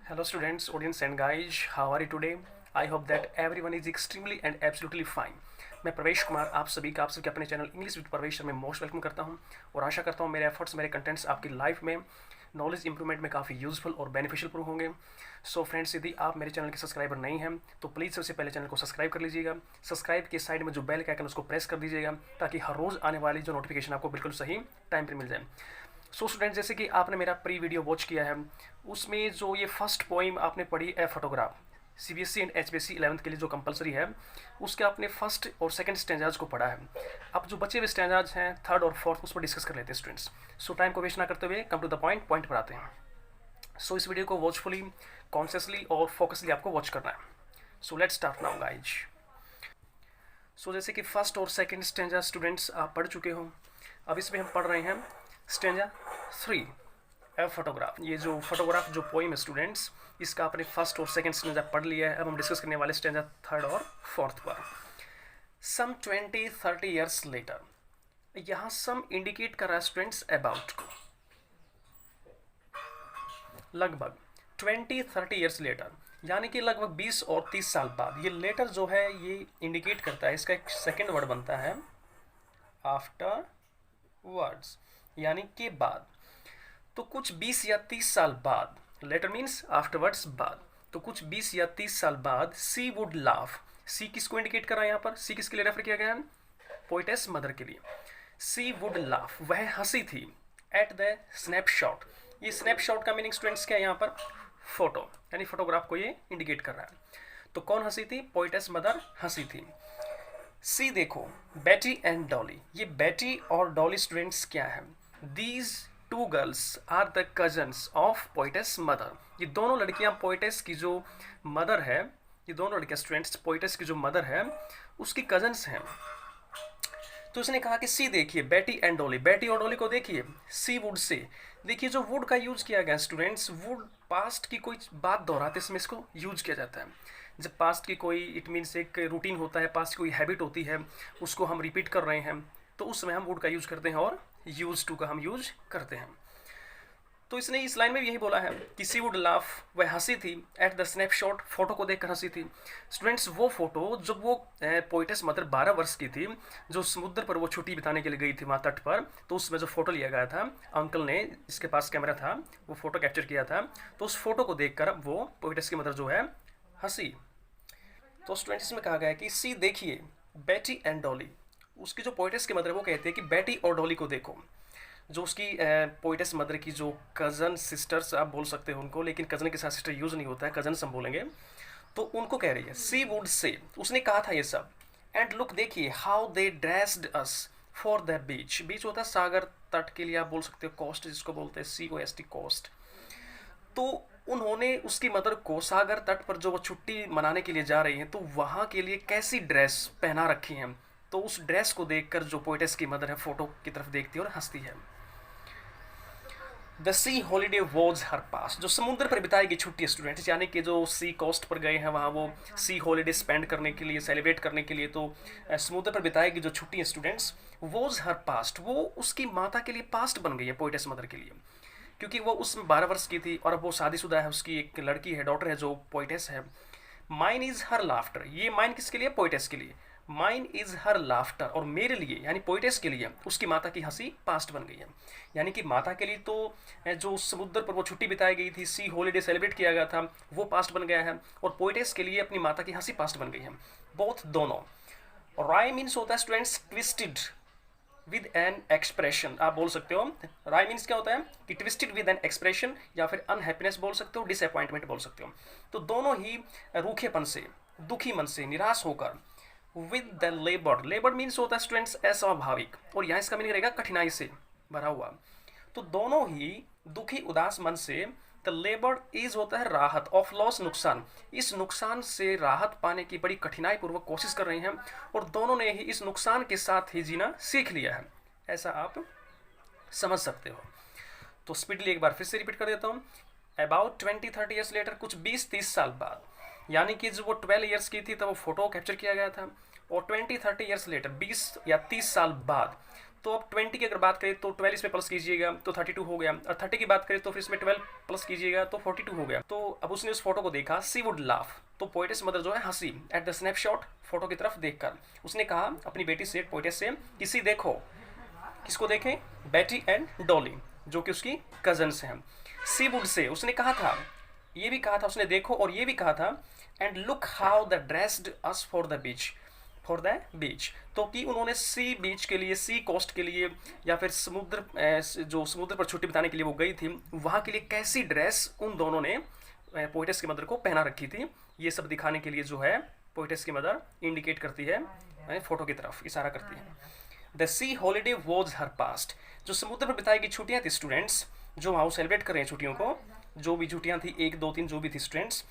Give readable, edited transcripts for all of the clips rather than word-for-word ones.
Hello students, audience and guys, how are you today? I hope that everyone is extremely and absolutely fine. मैं प्रवेश कुमार आप सभी का आप सबके अपने चैनल इंग्लिश विद प्रवेश में मोस्ट वेलकम करता हूं और आशा करता हूं मेरे एफर्ट्स मेरे कंटेंट्स आपकी लाइफ में नॉलेज इंप्रूवमेंट में काफ़ी यूजफुल और बेनिफिशियल प्रूव होंगे। सो फ्रेंड्स, यदि आप मेरे चैनल के सब्सक्राइबर नहीं हैं तो प्लीज़ सबसे पहले चैनल को सब्सक्राइब कर लीजिएगा। सब्सक्राइब के साइड में जो बेल का आइकन उसको प्रेस कर दीजिएगा ताकि हर रोज़ आने वाली जो नोटिफिकेशन आपको बिल्कुल सही टाइम पर मिल जाए। सो स्टूडेंट, जैसे कि आपने मेरा प्री वीडियो वॉच किया है, उसमें जो ये फर्स्ट पोइम आपने पढ़ी a photograph, CBSE and HBSE 11th के लिए जो कंपलसरी है, उसके आपने फर्स्ट और सेकंड स्टैंजाज को पढ़ा है। अब जो बचे हुए स्टैंजाज हैं थर्ड और फोर्थ, उस पर डिस्कस कर लेते हैं स्टूडेंट्स। सो टाइम को वेस्ट ना करते हुए कम टू द पॉइंट पर आते हैं। सो इस वीडियो को वॉचफुली, कॉन्शियसली और फोकसली आपको वॉच करना है। So let's start now guys. So जैसे कि फर्स्ट और सेकंड स्टैंजा स्टूडेंट्स आप पढ़ चुके हो, अब इसमें हम पढ़ रहे हैं स्टैंजा 3 ए फोटोग्राफ। ये जो फोटोग्राफ जो पोइम है स्टूडेंट्स, इसका आपने फर्स्ट और सेकंड स्टैंजा पढ़ लिया है। अब हम डिस्कस करने वाले स्टैंजा थर्ड और फोर्थ पर। सम 20-30 ईयर्स लेटर, यहाँ सम इंडिकेट कर रहा है स्टूडेंट्स अबाउट को, लगभग 20-30 ईयर्स लेटर, यानी कि लगभग 20 और 30 साल बाद। ये लेटर जो है ये इंडिकेट करता है, इसका एक सेकंड वर्ड बनता है आफ्टर वर्ड्स, यानी के बाद। तो कुछ 20 या 30 साल बाद, लेटर मीन्स आफ्टरवर्ड्स बाद, तो कुछ 20 या 30 साल बाद सी वुड लाफ। सी किसको इंडिकेट कर रहा है यहाँ पर? सी किसके लिए रेफर किया गया है? पोइटेस मदर के लिए। सी वुड लाफ, वह हंसी थी। एट द स्नैपशॉट, ये स्नैपशॉट का मीनिंग स्टूडेंट्स क्या है यहाँ पर? फोटो, यानी फोटोग्राफ को ये इंडिकेट कर रहा है। तो कौन हंसी थी? पोइटेस मदर हंसी थी। सी देखो, बेटी एंड डॉली, ये बेटी और डॉली स्टूडेंट्स क्या है? These two girls are the cousins of poetess mother. ये दोनों लड़कियां पोइटेस की जो मदर है, ये दोनों लड़कियां स्टूडेंट्स पोइटेस की जो मदर है उसकी कजन्स हैं। तो उसने कहा कि सी देखिए, बेटी एंड डॉली, बेटी और डॉली को देखिए। सी वुड से, देखिए जो वुड का यूज किया गया स्टूडेंट्स, वुड पास्ट की कोई बात दोहराते इसमें इसको यूज किया जाता है। जब पास्ट की कोई, इट मीन्स एक रूटीन होता है, पास्ट की कोई हैबिट होती है, उसको हम रिपीट कर रहे हैं, तो उस समय हम वुड का यूज करते हैं और यूज टू का हम यूज करते हैं। तो इसने इस लाइन में भी यही बोला है कि सी वुड लाफ, वह हंसी थी। एट द स्नैपशॉट, फोटो को देखकर हंसी थी। स्टूडेंट्स, वो फोटो जब वो पोइटेस मदर 12 वर्ष की थी, जो समुद्र पर वो छुट्टी बिताने के लिए गई थी वहाँ तट पर, तो उसमें जो फोटो लिया गया था, अंकल ने, इसके पास कैमरा था, वो फोटो कैप्चर किया था। तो उस फोटो को देखकर वो पोइटेस की मदर जो है हंसी। तो स्टूडेंट्स इसमें कहा गया है कि सी देखिए, बेटी एंड डॉली, उसकी जो पोइटेस की मदर है वो कहते हैं कि बेटी और डॉली को देखो। जो उसकी पोइटेस मदर की जो कज़न सिस्टर्स आप बोल सकते हो उनको, लेकिन कज़न के साथ सिस्टर यूज़ नहीं होता है, कज़न्स हम बोलेंगे, तो उनको कह रही है। सी वुड से, उसने कहा था ये सब। एंड लुक, देखिए, how they dressed us for the beach. Beach होता है सागर तट के लिए, आप बोल सकते हो कोस्ट, जिसको बोलते हैं COST, कोस्ट। तो उन्होंने उसकी मदर को सागर तट पर जो वो छुट्टी मनाने के लिए जा रही हैं, तो वहाँ के लिए कैसी ड्रेस पहना रखी हैं। तो उस ड्रेस को देखकर जो पोइटेस की मदर है फोटो की तरफ देखती है और हंसती है। The sea holiday was her pass, जो समुद्र पर बिताई गई छुट्टी स्टूडेंट्स, यानी कि जो सी कोस्ट पर गए हैं वहाँ वो सी हॉलीडे स्पेंड करने के लिए, सेलिब्रेट करने के लिए, तो समुद्र पर बिताई गई जो छुट्टी है स्टूडेंट्स, वॉज हर पास्ट, वो उसकी माता के लिए पास्ट बन गई है, पोइटेस मदर के लिए, क्योंकि वो उसमें 12 वर्ष की थी और अब वो शादीशुदा है, उसकी एक लड़की है, डॉटर है जो पोइटेस है। माइन इज हर लाफ्टर, ये माइन किसके लिए? पोइटेस के लिए। माइन इज हर लाफ्टर, और मेरे लिए यानी पोइटेस के लिए उसकी माता की हंसी पास्ट बन गई है। यानी कि माता के लिए तो जो समुद्र पर वो छुट्टी बिताई गई थी, सी हॉलीडे सेलिब्रेट किया गया था, वो पास्ट बन गया है, और पोइटेस के लिए अपनी माता की हंसी पास्ट बन गई है। बोथ, दोनों। राय मीन्स होता है students twisted with an expression, आप बोल सकते हो। राय मीन्स क्या होता है कि ट्विस्टेड विद एन एक्सप्रेशन, या फिर अनहैप्पीनेस बोल सकते हो, डिसअपॉइंटमेंट बोल सकते हो। तो दोनों ही रूखेपन से, दुखी मन से, निराश होकर, with the labour, labour means होता है स्टूडेंट्स अस्वाभाविक, और यहाँ इसका मीनिंग रहेगा कठिनाई से भरा हुआ। तो दोनों ही दुखी उदास मन से, द लेबर इज होता है राहत, ऑफ लॉस नुकसान, इस नुकसान से राहत पाने की बड़ी कठिनाई पूर्वक कोशिश कर रही हैं, और दोनों ने ही इस नुकसान के साथ ही जीना सीख लिया है, ऐसा आप समझ सकते हो। तो स्पीडली एक बार फिर से रिपीट कर देता हूँ। अबाउट 20-30 ईयर्स लेटर, कुछ 20-30 साल बाद, यानी कि जब वो 12 ईयर्स की थी तब वो फोटो कैप्चर किया गया था, और 20-30 ईयर्स लेटर, 20 या 30 साल बाद, तो अब 20 की अगर बात करें तो 12 इसमें प्लस कीजिएगा तो 32 हो गया, और 30 की बात करें तो फिर इसमें 12 प्लस कीजिएगा तो 42 हो गया। तो अब उसने उस फोटो को देखा, सी वुड लाफ, तो पोएटेस मदर जो है हंसी, एट द स्नैपशॉट, फोटो की तरफ देखकर। उसने कहा अपनी बेटी से, पोएटेस से, किसी देखो, किसको देखें, बेटी एंड डॉली, जो कि उसकी कजन्स हैं। सी वुड से, उसने कहा था, ये भी कहा था उसने, देखो, और ये भी कहा था, and look how the dressed us for the beach, for the बीच, तो कि उन्होंने सी बीच के लिए, सी कोस्ट के लिए, या फिर समुद्र, जो समुद्र पर छुट्टी बिताने के लिए वो गई थी, वहाँ के लिए कैसी ड्रेस उन दोनों ने पोएटेस की मदर को पहना रखी थी। ये सब दिखाने के लिए जो है पोएटेस की मदर इंडिकेट करती है, फोटो की तरफ इशारा करती है। The sea holiday was her past, जो समुद्र पर बिताई गई छुट्टियाँ थी स्टूडेंट्स, जो वहाँ सेलिब्रेट कर रहे हैं छुट्टियों को, जो भी छुट्टियाँ थी, 1 2 3 जो भी थी स्टूडेंट्स,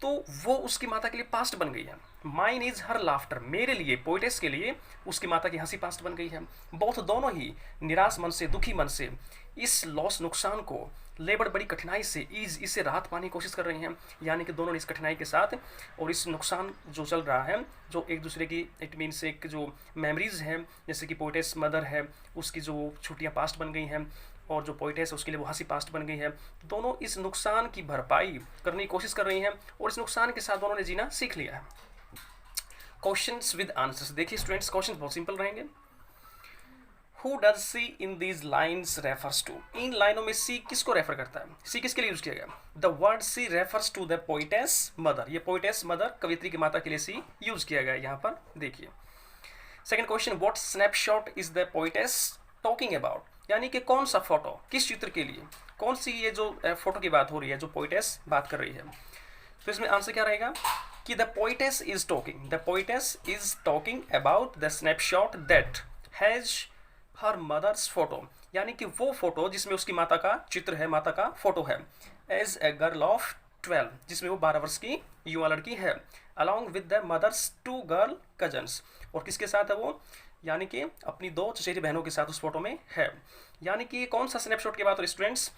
तो वो उसकी माता के लिए पास्ट बन गई है। माइन इज हर लाफ्टर, मेरे लिए, पोएटेस के लिए उसकी माता की हंसी पास्ट बन गई है। बोथ, दोनों ही निराश मन से, दुखी मन से इस लॉस, नुकसान को, लेबर बड़ी कठिनाई से, ईज, इससे राहत पाने की कोशिश कर रही हैं। यानी कि दोनों इस कठिनाई के साथ और इस नुकसान जो चल रहा है, जो एक दूसरे की, इट मीन्स एक जो मेमोरीज हैं, जैसे कि पोएटेस मदर है, उसकी जो छुट्टियाँ पास्ट बन गई हैं, और जो पोएटेस है उसके लिए वो हंसी पास्ट बन गई है। दोनों इस नुकसान की भरपाई करने की कोशिश कर रही हैं, और इस नुकसान के साथ दोनों ने जीना सीख लिया है। क्वेश्चंस विद आंसर्स, देखिए स्टूडेंट्स, क्वेश्चन बहुत सिंपल रहेंगे। Who does C in these lines refers to? इन लाइनों में C किसको रेफर करता है? C किसके लिए यूज किया गया? The word C refers to the poetess mother. ये poetess mother, कवित्री की माता के लिए C यूज किया गया है यहाँ पर, देखिए। Second question, what snapshot is the poetess talking about? यानी कि कौन सा फोटो, किस चित्र के लिए, कौन सी ये जो फोटो की बात हो रही है, जो पोएटेस बात कर रही है। तो इसमें आंसर क्या रहेगा कि the poetess is talking, the poetess is talking about the snapshot that has her mother's photo, यानी कि वो फोटो जिसमें उसकी माता का चित्र है, माता का फोटो है, एज ए गर्ल ऑफ 12, जिसमें वो 12 वर्ष की युवा लड़की है, along with the mother's 2 girl cousins, और किसके साथ है वो, यानी कि अपनी 2 चचेरी बहनों के साथ उस फोटो में है। यानी कि कौन सा स्नैपशॉट की बात हो रही है स्टूडेंट्स,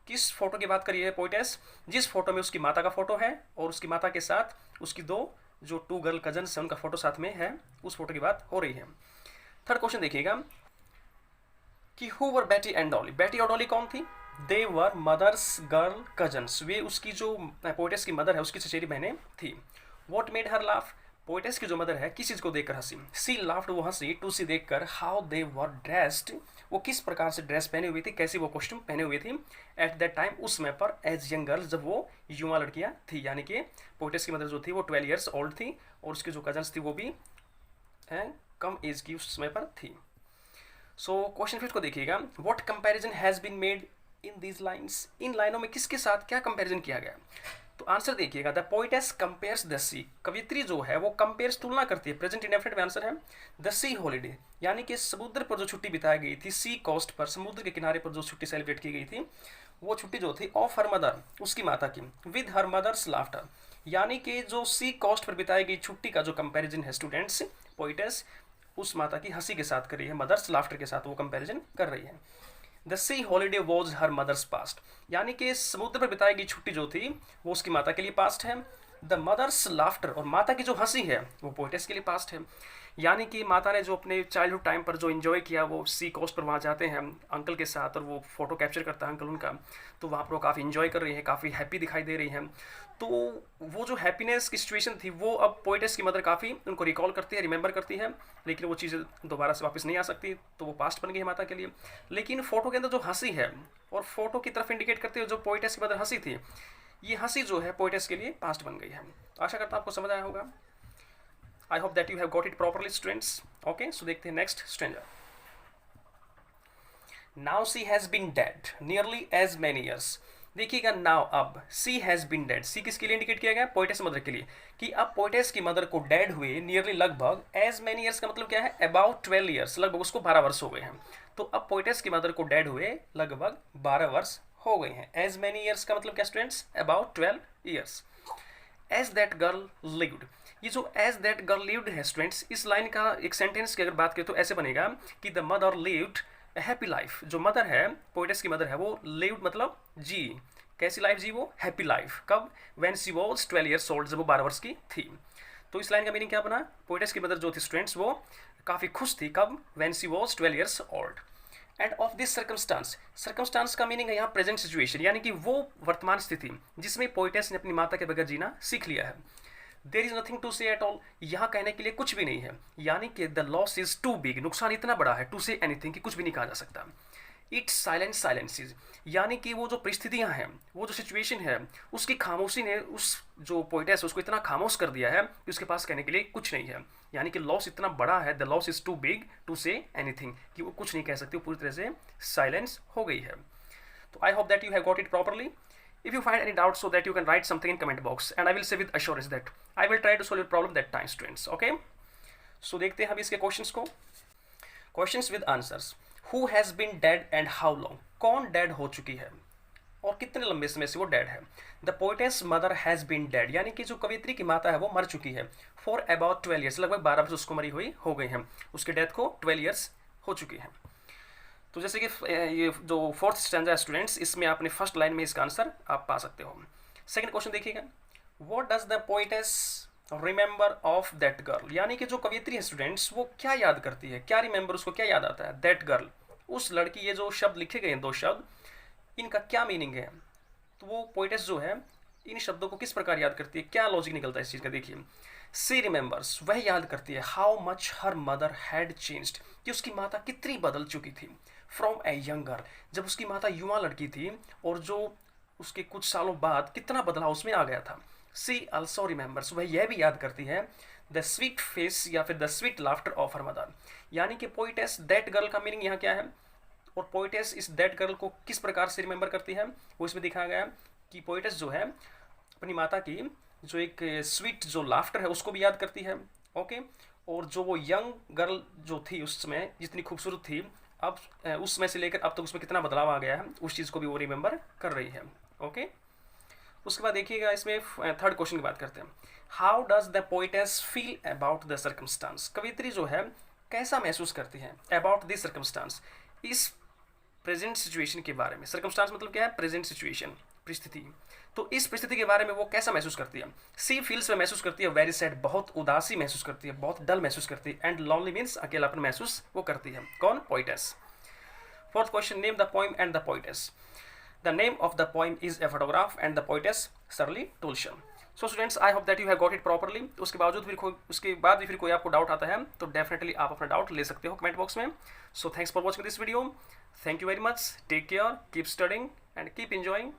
किस फोटो की बात करी है पोएटेस, जिस फोटो में उसकी माता का फोटो है और उसकी माता के साथ उसकी 2 जो 2 गर्ल कजन्स हैं उनका फोटो साथ में है, उस फोटो की बात हो रही है। थर्ड क्वेश्चन देखिएगा कि हु वर बेटी एंड डॉली, बेटी और डॉली कौन थी, दे वर मदर्स गर्ल कजन्स, वे उसकी जो पोएटेस की मदर है उसकी चचेरी बहनें थी। What made her laugh, poetess की जो मदर है किस चीज़ को देखकर हंसी, सी लाफ्ड, वो हंसी, टू सी देखकर, हाउ दे वर ड्रेस्ड, वो किस प्रकार से ड्रेस पहने हुई थी, कैसी वो कॉस्ट्यूम पहने हुई थी, एट दैट टाइम, उस समय पर, एज यंग गर्ल्स, जब वो युवा लड़कियां थी। यानी कि पोएटेस की मदर जो थी वो 12 ईयर्स ओल्ड थी, और उसकी जो कजन्स थी वो भी कम एज की उस समय पर थी। सो क्वेश्चन 5 को देखिएगा, what comparison has been made in these lines, इन लाइनों में किसके साथ क्या कंपैरिजन किया गया। तो आंसर देखिएगा, द पोएटेस कंपेयर्स द सी, कवित्री जो है वो कंपेयर्स, तुलना करती है, प्रेजेंट इंडेफिनिट में आंसर है द सी हॉलीडे, यानी कि समुद्र पर जो छुट्टी बिताई गई थी, सी कोस्ट पर, समुद्र के किनारे पर जो छुट्टी सेलिब्रेट की गई थी, वो छुट्टी जो थी ऑफ हर मदर, उसकी माता की, विद हर मदर्स लाफ्टर, यानी कि जो सी कोस्ट पर बिताई गई छुट्टी का जो कंपेरिजन है स्टूडेंट्स, पोएटेस उस माता की हंसी के साथ कर रही है, मदर्स लाफ्टर के साथ वो कंपेरिजन कर रही है। The sea holiday was her mother's past, यानी कि समुद्र पर बिताई गई छुट्टी जो थी वो उसकी माता के लिए पास्ट है। द मदर्स लाफ्टर, और माता की जो हंसी है वो पोएटेस के लिए पास्ट है। यानी कि माता ने जो अपने चाइल्डहुड टाइम पर जो इन्जॉय किया, वो सी कोस्ट पर वहाँ जाते हैं अंकल के साथ और वो फोटो कैप्चर करता है अंकल उनका, तो वहाँ पर वो काफ़ी इन्जॉय कर रही है, काफ़ी हैप्पी दिखाई दे रही हैं। तो वो जो हैप्पीनेस की सिचुएशन थी वो अब पोएटेस की मदर काफ़ी उनको रिकॉल करती है, रिमेंबर करती है, लेकिन वो चीज़ें दोबारा से वापस नहीं आ सकती, तो वो पास्ट बन गई है माता के लिए। लेकिन फोटो के अंदर जो हंसी है और फोटो की तरफ इंडिकेट करती है जो पोएटेस की मदर हंसी थी, ये हंसी जो है पोएटेस के लिए पास्ट बन गई है। आशा करता हूँ आपको समझ आया होगा। I hope that you have got it properly students. Okay, so देखते हैं next stanza. Now she has been dead nearly as many years, देखिएगा नाउ, अब she has been dead, she किसके लिए इंडिकेट किया गया, पोएटेस मदर के लिए, कि अब पोएटेस की मदर को डेड हुए नियरली, लगभग, एज मैनी ईयर्स का मतलब क्या है, अबाउट 12 ईयर्स, लगभग उसको 12 वर्ष हो गए हैं। तो अब पोएटेस की मदर को डेड हुए लगभग 12 वर्ष हो गए हैं। एज मैनी ईयर्स का मतलब क्या students, about 12 years. As that girl lived, ये जो एज दैट गर्ल लिव्ड है स्टूडेंट्स, इस लाइन का एक सेंटेंस की अगर बात करें तो ऐसे बनेगा कि the mother lived A happy life, जो मदर है, पोएटेस की मदर है, वो लिव्ड मतलब जी, कैसी लाइफ जी, वो हैप्पी लाइफ, कब, when she was 12 years old, जब वो 12 वर्ष की थी। तो इस लाइन का मीनिंग क्या बना, पोएटेस की मदर जो थी स्टूडेंट्स वो काफ़ी खुश थी कब, when she was 12 years old। End of this circumstance, circumstance का मीनिंग है यहाँ प्रेजेंट सिचुएशन, यानी कि वो वर्तमान स्थिति जिसमें पोइटेस ने अपनी माता के बगैर जीना सीख लिया है। देर इज नथिंग टू से एट ऑल, यहाँ कहने के लिए कुछ भी नहीं है, यानी कि the loss is too big, नुकसान इतना बड़ा है, टू से एनीथिंग कि कुछ भी नहीं कहा जा सकता। इट्स साइलेंट साइलेंसेज, यानी कि वो जो परिस्थितियाँ हैं, वो जो सिचुएशन है, उसकी खामोशी ने उस जो पोइटेस है उसको इतना खामोश कर दिया है कि उसके पास कहने के लिए कुछ नहीं है, यानी कि लॉस इतना बड़ा है, the loss is too big to say anything, कि वो कुछ नहीं कह सकती, वो पूरी तरह से साइलेंस हो गई है। तो आई hope that you have got it properly. If you find any doubt, so that you can write something in comment box, and I will say with assurance that I will try to solve your problem that time, students. Okay? So देखते हैं हम इसके questions को। Questions with answers. Who has been dead and how long? कौन dead हो चुकी है और कितने लंबे समय से वो dead है? The poetess mother has been dead, यानी कि जो कवियत्री की माता है वो मर चुकी है। For about 12 years, लगभग 12 वर्ष उसको मरी हुई हो गई हैं, उसके डेथ को 12 years हो चुकी है। तो जैसे कि ये जो फोर्थ स्टैंजा है स्टूडेंट्स, इसमें आपने फर्स्ट लाइन में इसका आंसर आप पा सकते हो। सेकंड क्वेश्चन देखिएगा, what does the poetess remember of that girl, यानी कि जो कवियत्री है स्टूडेंट्स वो क्या याद करती है, क्या रिमेंबर, उसको क्या याद आता है, दैट गर्ल, उस लड़की। ये जो शब्द लिखे गए हैं दो शब्द, इनका क्या मीनिंग है, तो वो पोइटेस जो है इन शब्दों को किस प्रकार याद करती है, क्या लॉजिक निकलता है इस चीज़ का। देखिए, सी रिमेंबर्स, वह याद करती है, how much her mother had changed, कि उसकी माता कितनी बदल चुकी थी, फ्रॉम ए यंग गर्ल, जब उसकी माता युवा लड़की थी और जो उसके कुछ सालों बाद कितना बदलाव उसमें आ गया था। सी ऑल्सो रिमेंबर्स, वह यह भी याद करती है, द स्वीट फेस या फिर the sweet laughter of her mother, यानी कि पोइटेस दैट गर्ल का मीनिंग यहाँ क्या है, और पोइटेस इस दैट गर्ल को किस प्रकार से रिमेंबर करती है, वो इसमें दिखाया गया कि पोइटेस जो है अपनी माता की जो एक स्वीट जो लाफ्टर है उसको भी याद करती है। ओके, और जो वो यंग गर्ल जो थी उस समय जितनी खूबसूरत थी, अब उस समय से लेकर अब तक उसमें कितना बदलाव आ गया है, उस चीज़ को भी वो रिमेंबर कर रही है। ओके, उसके बाद देखिएगा इसमें थर्ड क्वेश्चन की बात करते हैं, how does the poetess feel about the circumstance, कवियत्री जो है कैसा महसूस करती है, अबाउट दिस सर्कमस्टांस, इस प्रेजेंट सिचुएशन के बारे में। सर्कमस्टांस मतलब क्या है, प्रेजेंट सिचुएशन, परिस्थिति। तो इस परिस्थिति के बारे में वो कैसा महसूस करती है, सी फील्स में महसूस करती है वेरी सैड, बहुत उदासी महसूस करती है, बहुत डल महसूस करती है, एंड लॉन्ली मीन्स अकेलापन महसूस वो करती है। कौन, poetess. Fourth question, name the poem and the poetess. The name of the poem is a photograph and the poetess Shirley Toulson. So students, I hope that you have got it properly. उसके बावजूद उसके बाद भी फिर कोई आपको doubt आता है तो डेफिनेटली आप अपना डाउट ले सकते हो कमेंट बॉक्स में। So thanks for watching this video, thank you very much, take care, keep studying and keep enjoying